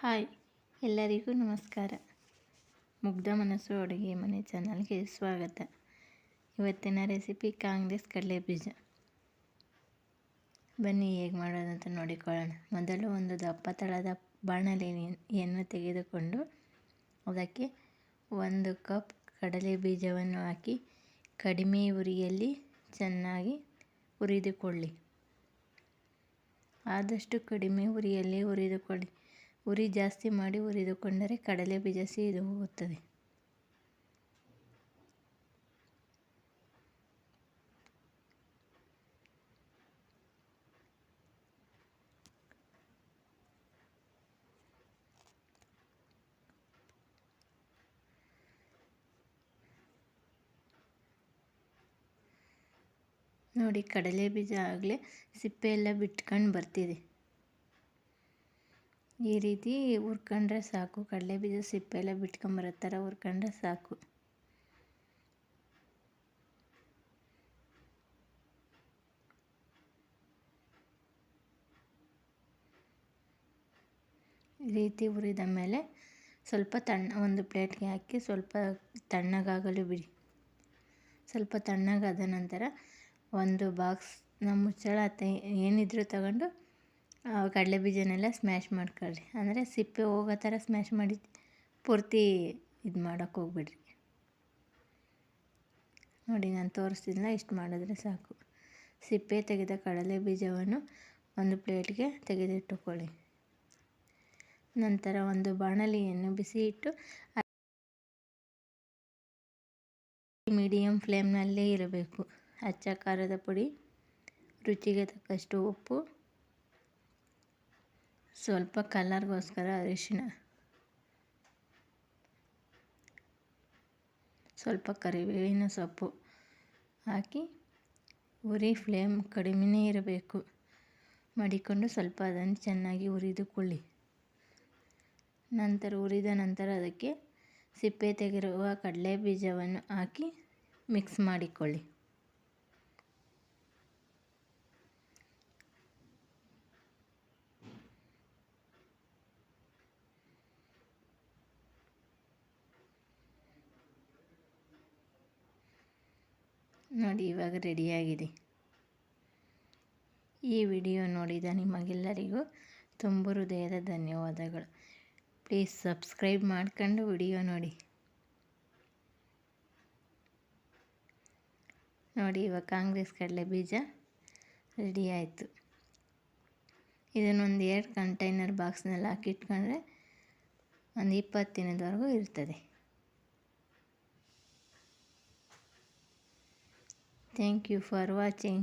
Hi, ಎಲ್ಲರಿಗೂ ನಮಸ್ಕಾರ. ಮುಗ್ಧ ಮನಸ್ಸು ಅಡುಗೆ ಮನೆ ಚಾನಲ್ಗೆ ಸ್ವಾಗತ. ಇವತ್ತಿನ ರೆಸಿಪಿ ಕಾಂಗ್ರೆಸ್ ಕಡಲೆಬೀಜ. ಬನ್ನಿ ಹೇಗೆ ಮಾಡೋದಂತ ನೋಡಿಕೊಳ್ಳೋಣ. ಮೊದಲು ಒಂದು ದಪ್ಪ ತಳದ ಬಾಣಲೆಯನ್ನು ತೆಗೆದುಕೊಂಡು ಅದಕ್ಕೆ 1 ಕಪ್ ಕಡಲೆ ಬೀಜವನ್ನು ಹಾಕಿ ಕಡಿಮೆ ಉರಿಯಲ್ಲಿ ಚೆನ್ನಾಗಿ ಹುರಿದುಕೊಳ್ಳಿ. ಆದಷ್ಟು ಕಡಿಮೆ ಉರಿಯಲ್ಲಿ ಹುರಿದುಕೊಳ್ಳಿ. ಉರಿ ಜಾಸ್ತಿ ಮಾಡಿ ಹುರಿದುಕೊಂಡರೆ ಕಡಲೆ ಬೀಜ ಸೀದು ಹೋಗುತ್ತದೆ. ನೋಡಿ, ಕಡಲೆ ಬೀಜ ಆಗಲೇ ಸಿಪ್ಪೆ ಎಲ್ಲ ಬಿಟ್ಕೊಂಡು ಬರ್ತಿದೆ. ಈ ರೀತಿ ಹುರ್ಕೊಂಡ್ರೆ ಸಾಕು. ಕಡಲೆ ಬೀಜ ಸಿಪ್ಪೆ ಎಲ್ಲ ಬಿಟ್ಕೊಂಬರೋ ಥರ ಹುರ್ಕೊಂಡ್ರೆ ಸಾಕು. ಈ ರೀತಿ ಹುರಿದ ಮೇಲೆ ಸ್ವಲ್ಪ ಒಂದು ಪ್ಲೇಟ್ಗೆ ಹಾಕಿ ಸ್ವಲ್ಪ ತಣ್ಣಗಾಗಲು ಬಿಡಿ. ಸ್ವಲ್ಪ ತಣ್ಣಗಾದ ನಂತರ ಒಂದು ಬಾಕ್ಸ್ನ ಮುಚ್ಚಳ ಏನಿದ್ರೂ ತಗೊಂಡು ಕಡಲೆ ಬೀಜನೆಲ್ಲ ಸ್ಮ್ಯಾಶ್ ಮಾಡ್ಕೊಳ್ಳಿ. ಅಂದರೆ ಸಿಪ್ಪೆ ಹೋಗೋ ಥರ ಸ್ಮ್ಯಾಶ್ ಮಾಡಿ, ಪೂರ್ತಿ ಇದು ಮಾಡೋಕ್ಕೆ ಹೋಗ್ಬಿಡ್ರಿ. ನೋಡಿ, ನಾನು ತೋರಿಸ್ತಿದ್ನಲ್ಲ, ಇಷ್ಟು ಮಾಡಿದ್ರೆ ಸಾಕು. ಸಿಪ್ಪೆ ತೆಗೆದ ಕಡಲೆ ಬೀಜವನ್ನು ಒಂದು ಪ್ಲೇಟ್ಗೆ ತೆಗೆದಿಟ್ಟುಕೊಳ್ಳಿ. ನಂತರ ಒಂದು ಬಾಣಲೆಯನ್ನು ಬಿಸಿ ಇಟ್ಟು ಮೀಡಿಯಮ್ ಫ್ಲೇಮ್ನಲ್ಲೇ ಇರಬೇಕು. ಅಚ್ಚ ಖಾರದ ಪುಡಿ, ರುಚಿಗೆ ತಕ್ಕಷ್ಟು ಉಪ್ಪು, ಸ್ವಲ್ಪ ಕಲರ್ಗೋಸ್ಕರ ಅರಿಶಿಣ, ಸ್ವಲ್ಪ ಕರಿಬೇವಿನ ಸೊಪ್ಪು ಹಾಕಿ ಫ್ಲೇಮ್ ಕಡಿಮೆನೇ ಇರಬೇಕು ಮಾಡಿಕೊಂಡು ಸ್ವಲ್ಪ ಅದನ್ನು ಚೆನ್ನಾಗಿ ಹುರಿದುಕೊಳ್ಳಿ. ಹುರಿದ ನಂತರ ಅದಕ್ಕೆ ಸಿಪ್ಪೆ ತೆಗೆದಿರುವ ಕಡಲೆ ಬೀಜವನ್ನು ಹಾಕಿ ಮಿಕ್ಸ್ ಮಾಡಿಕೊಳ್ಳಿ. ನೋಡಿ, ಇವಾಗ ರೆಡಿಯಾಗಿದೆ. ಈ ವಿಡಿಯೋ ನೋಡಿದ ನಿಮಗೆಲ್ಲರಿಗೂ ತುಂಬ ಹೃದಯದ ಧನ್ಯವಾದಗಳು. ಪ್ಲೀಸ್ ಸಬ್ಸ್ಕ್ರೈಬ್ ಮಾಡ್ಕೊಂಡು ವಿಡಿಯೋ ನೋಡಿ. ನೋಡಿ, ಇವಾಗ ಕಾಂಗ್ರೆಸ್ ಕಡಲೆ ಬೀಜ ರೆಡಿ ಆಯಿತು. ಇದನ್ನೊಂದು 2 ಕಂಟೈನರ್ ಬಾಕ್ಸ್ನಲ್ಲಿ ಹಾಕಿಟ್ಕೊಂಡ್ರೆ ಒಂದು 20 ದಿನದವರೆಗೂ ಇರ್ತದೆ. Thank you for watching.